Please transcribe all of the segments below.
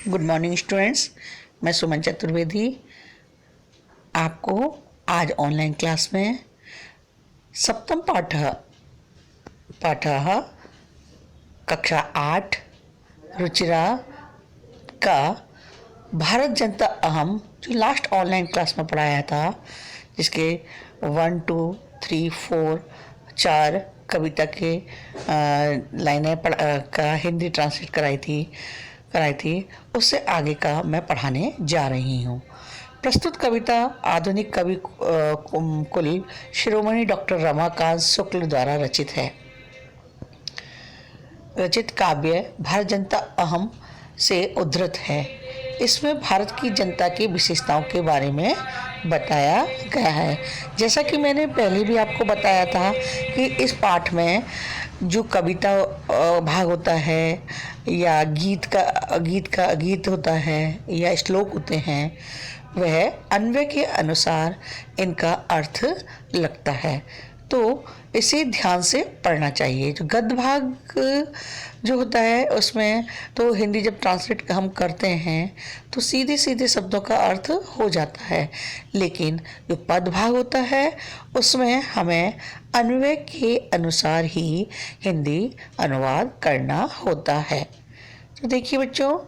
Good morning students. मैं सुमन चतुर्वेदी आपको आज ऑनलाइन क्लास में सप्तम पाठः कक्षा 8 रुचिरा का भारत जनता अहम जो लास्ट ऑनलाइन क्लास में पढ़ाया था, जिसके 1 2 3 4 4 कविता के लाइनें का हिंदी ट्रांसलेट कराई थी, उससे आगे का मैं पढ़ाने जा रही हूँ। प्रस्तुत कविता आधुनिक कवि कुल शिरोमणि डॉक्टर रमाकांत शुक्ल द्वारा रचित है। रचित काव्य भारत जनता अहम से उद्धृत है। इसमें भारत की जनता की विशेषताओं के बारे में बताया गया है। जैसा कि मैंने पहले भी आपको बताया था कि इस पाठ में जो कविता भाग होता है या गीत होता है या श्लोक होते हैं, वह अन्वय के अनुसार इनका अर्थ लगता है, तो इसे ध्यान से पढ़ना चाहिए। जो गद्य भाग जो होता है उसमें तो हिंदी जब ट्रांसलेट हम करते हैं तो सीधे सीधे शब्दों का अर्थ हो जाता है, लेकिन जो पद भाग होता है उसमें हमें अन्वय के अनुसार ही हिंदी अनुवाद करना होता है। तो देखिए बच्चों,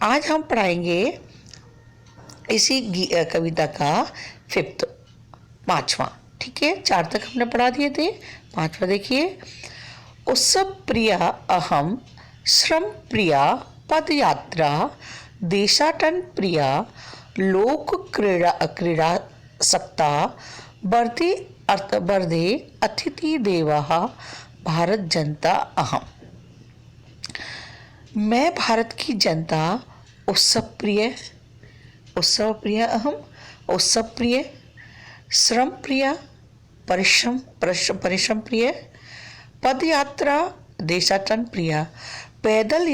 आज हम पढ़ाएंगे इसी कविता का 5वां। ठीक है, 4 तक हमने पढ़ा दिए थे, 5वां देखिए। उत्सव प्रिया अहम श्रम प्रिया पदयात्रा देशाटन प्रिया लोक क्रीड़ा सक्ता वर्धे अतिथि देवः भारत जनता अहम। मैं भारत की जनता उत्सव प्रिय अहम, उत्सव प्रिय, श्रम प्रिय, परिश्रम प्रिय, पद यात्रा देशाटन प्रिय, पैदल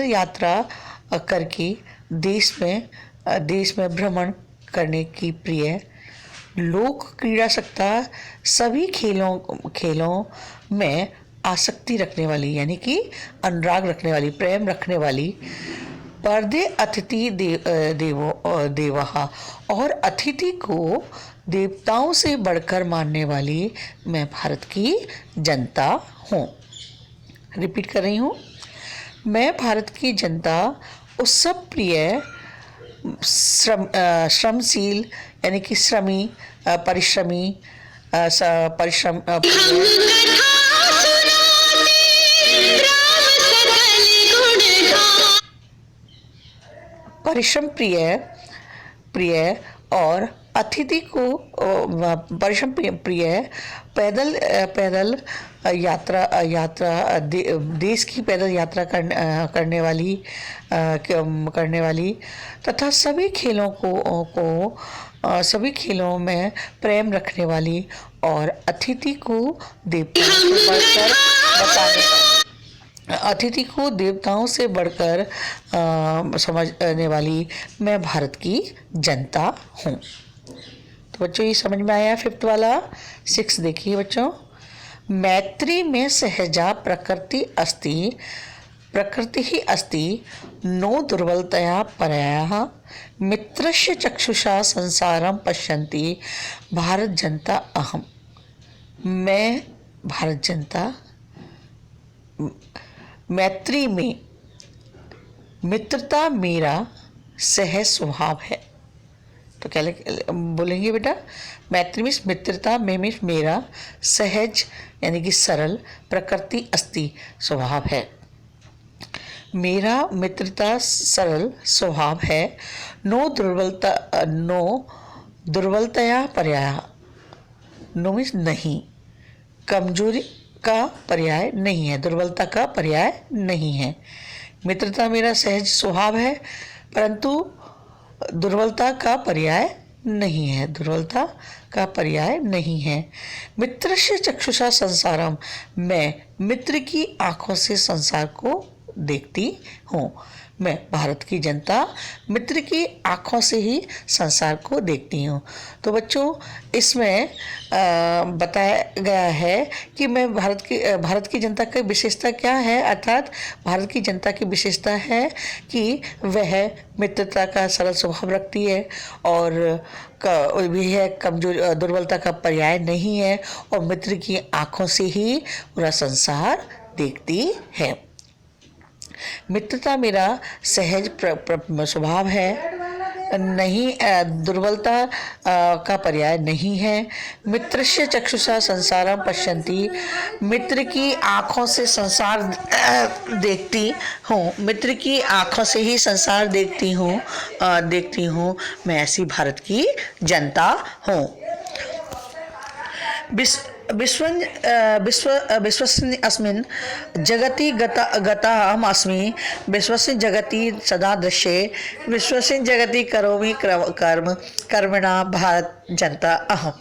यात्रा करके देश में भ्रमण करने की प्रिय, लोक क्रीड़ा सकता सभी खेलों में आसक्ति रखने वाली, यानी कि अनुराग रखने वाली, प्रेम रखने वाली, वर्धे अतिथि देवः और अतिथि को देवताओं से बढ़कर मानने वाली मैं भारत की जनता हूँ। रिपीट कर रही हूँ, मैं भारत की जनता उत्सव प्रिय, श्रमशील यानी कि परिश्रमी परिश्रम प्रिय और अतिथि को परिश्रम प्रिय, पैदल यात्रा देश की पैदल यात्रा करने वाली तथा सभी खेलों में प्रेम रखने वाली और अतिथि को देवताओं से बढ़कर समझने वाली मैं भारत की जनता हूँ। तो बच्चों, ये समझ में आया 5th वाला। 6 देखिए बच्चों, मैत्री में सहजा प्रकृति ही अस्ति नो दुर्बलतया परयाः मित्रस्य चक्षुषा संसारम पश्यन्ति भारत जनता अहम। मैं भारत जनता मैत्री में, मित्रता मेरा सहज स्वभाव है। तो क्या बोलेंगे बेटा, मैत्री में मित्रता में मेरा सहज यानी कि सरल, प्रकृति अस्ति स्वभाव है। मेरा मित्रता सरल स्वभाव है। नो दुर्बलतया पर्याय, नो मीन्स नहीं, कमजोरी का पर्याय नहीं है, दुर्बलता का पर्याय नहीं है। मित्रता मेरा सहज स्वभाव है, परंतु दुर्बलता का पर्याय नहीं है। मित्रस्य चक्षुषा संसारम, मैं मित्र की आंखों से संसार को देखती हूँ। मैं भारत की जनता मित्र की आंखों से ही संसार को देखती हूँ। तो बच्चों, इसमें बताया गया है कि मैं भारत की जनता की विशेषता क्या है, अर्थात भारत की जनता की विशेषता है कि वह मित्रता का सरल स्वभाव रखती है और भी है, कमजोरी दुर्बलता का पर्याय नहीं है और मित्र की आंखों से ही पूरा संसार देखती है। मित्रता मेरा सहज स्वभाव है, नहीं दुर्बलता का पर्याय नहीं है। मित्रस्य चक्षुषा संसारम पश्यन्ति, मित्र की आंखों से संसार देखती हूँ, मित्र की आंखों से ही संसार देखती हूँ। मैं ऐसी भारत की जनता हूँ। विश्वस्मिन् अस्मिन् जगति गता अहम् अस्मि, विश्वस्मिन् जगति सदा दृश्ये, विश्वस्मिन् जगति करोमि कर्म, कर्मणा भारत जनता अहम्।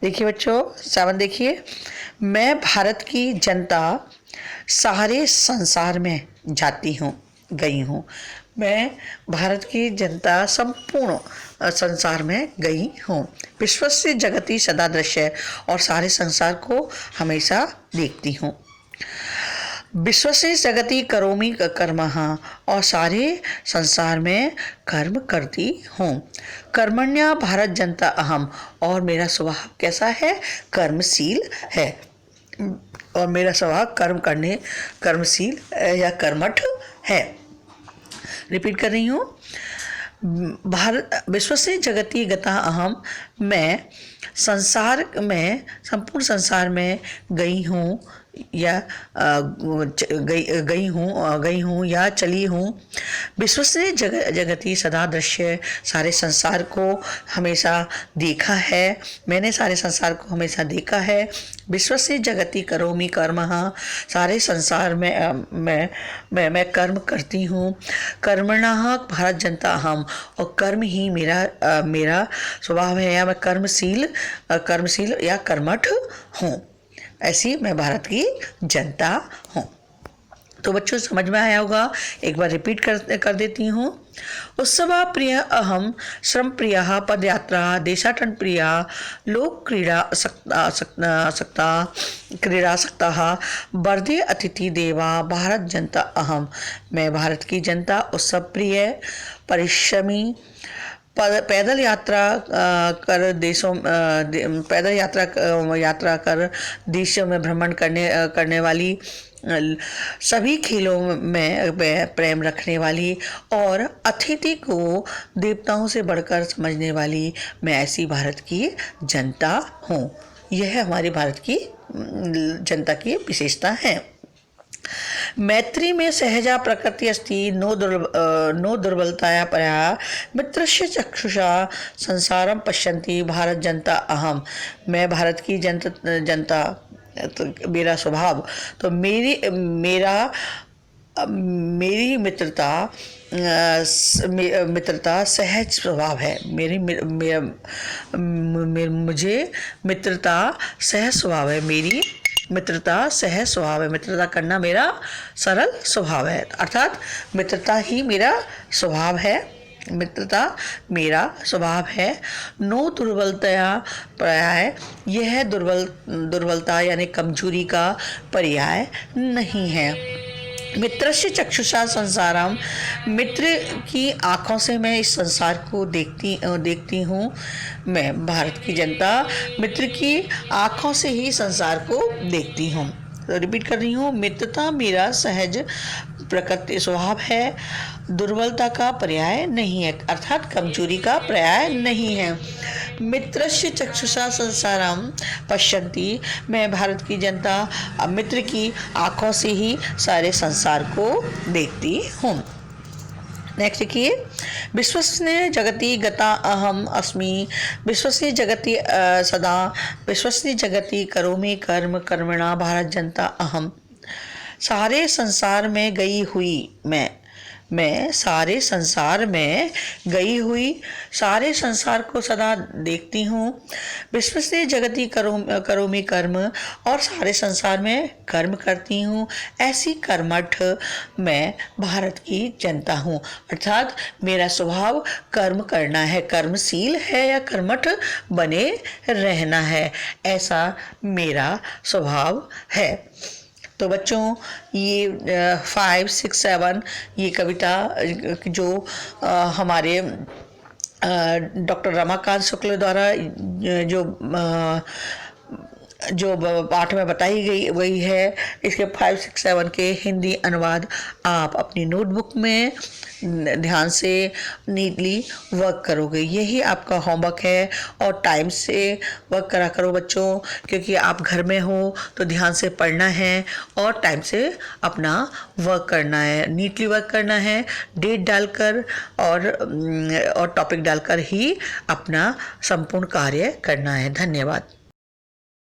देखिए बच्चों, 7 देखिए, मैं भारत की जनता सारे संसार में जाती हूँ, गई हूँ। मैं भारत की जनता संपूर्ण संसार में गई हूँ। विश्व से जगती सदा दृश्य, और सारे संसार को हमेशा देखती हूँ। विश्व से जगती करोमि कर्मः, और सारे संसार में कर्म करती हूँ। कर्मण्या भारत जनता अहम, और मेरा स्वभाव कैसा है, कर्मशील है, और मेरा स्वभाव कर्मशील या कर्मठ है। रिपीट कर रही हूँ, भारत विश्व से जगती गता अहम, मैं संपूर्ण संसार में गई हूँ या गई हूँ या चली हूँ। विश्व से जगती सदा दृश्य, सारे संसार को हमेशा देखा है, मैंने सारे संसार को हमेशा देखा है। विश्व से जगती करोमि कर्मः, सारे संसार में मैं कर्म करती हूँ। कर्मणः भारत जनता अहम्, और कर्म ही मेरा स्वभाव है, या मैं कर्मशील या कर्मठ हूँ। ऐसी मैं भारत की जनता हूँ। तो बच्चों, समझ में आया होगा, एक बार रिपीट कर देती हूँ। उत्सवा प्रिय अहम, श्रम प्रिय पदयात्रा, देशाटन प्रिय, लोक क्रीड़ा सक्ता, वर्धे अतिथि देवा, भारत जनता अहम। मैं भारत की जनता उत्सव प्रिय, परिश्रमी, पैदल यात्रा कर देशों में भ्रमण करने वाली, सभी खेलों में प्रेम रखने वाली, और अतिथि को देवताओं से बढ़कर समझने वाली, मैं ऐसी भारत की जनता हूँ। यह हमारी भारत की जनता की विशेषता है। मैत्री में सहजा प्रकृति अस्ति, नो दुर्बलताया परा, मित्रस्य चक्षुषा संसारम पश्यन्ति, भारत जनता अहम। मैं भारत की जनता तो मेरा स्वभाव, तो मेरी मित्रता सहज स्वभाव है। मुझे मित्रता सहज स्वभाव है, मेरी मित्रता सहज स्वभाव है। मित्रता करना मेरा सरल स्वभाव है, अर्थात मित्रता ही मेरा स्वभाव है, मित्रता मेरा स्वभाव है। नो दुर्बलतया पर्याय, यह दुर्बलता यानी कमजोरी का पर्याय नहीं है। मित्रस्य चक्षुषा संसारम, मित्र की आंखों से मैं इस संसार को देखती हूँ। मैं भारत की जनता मित्र की आंखों से ही संसार को देखती हूँ। तो रिपीट कर रही हूँ, मित्रता मेरा सहज प्रकृति स्वभाव है, दुर्बलता का पर्याय नहीं है, अर्थात कमजोरी का पर्याय नहीं है। मित्रस्य चक्षुषा संसारम पश्यन्ति, मैं भारत की जनता मित्र की आंखों से ही सारे संसार को देखती हूँ। नेक्स्ट देखिए, विश्वस्मिन् जगति गता अहम अस्मि, विश्वस्मिन् जगति सदा, विश्वस्मिन् जगति करोमि कर्म, कर्मणा भारत जनता अहम। सारे संसार में गई हुई मैं, मैं सारे संसार में गई हुई सारे संसार को सदा देखती हूँ। विश्व से जगति करोमि कर्म, और सारे संसार में कर्म करती हूँ। ऐसी कर्मठ मैं भारत की जनता हूँ। अर्थात मेरा स्वभाव कर्म करना है, कर्मशील है या कर्मठ बने रहना है, ऐसा मेरा स्वभाव है। तो बच्चों, ये 5, 6, 7 ये कविता जो हमारे डॉक्टर रमाकांत शुक्ल द्वारा जो पाठ में बताई गई है, इसके 5, 6, 7 के हिंदी अनुवाद आप अपनी नोटबुक में ध्यान से नीटली वर्क करोगे। यही आपका होमवर्क है, और टाइम से वर्क करा करो बच्चों, क्योंकि आप घर में हो तो ध्यान से पढ़ना है और टाइम से अपना वर्क करना है, नीटली वर्क करना है, डेट डालकर और टॉपिक डालकर ही अपना संपूर्ण कार्य करना है। धन्यवाद।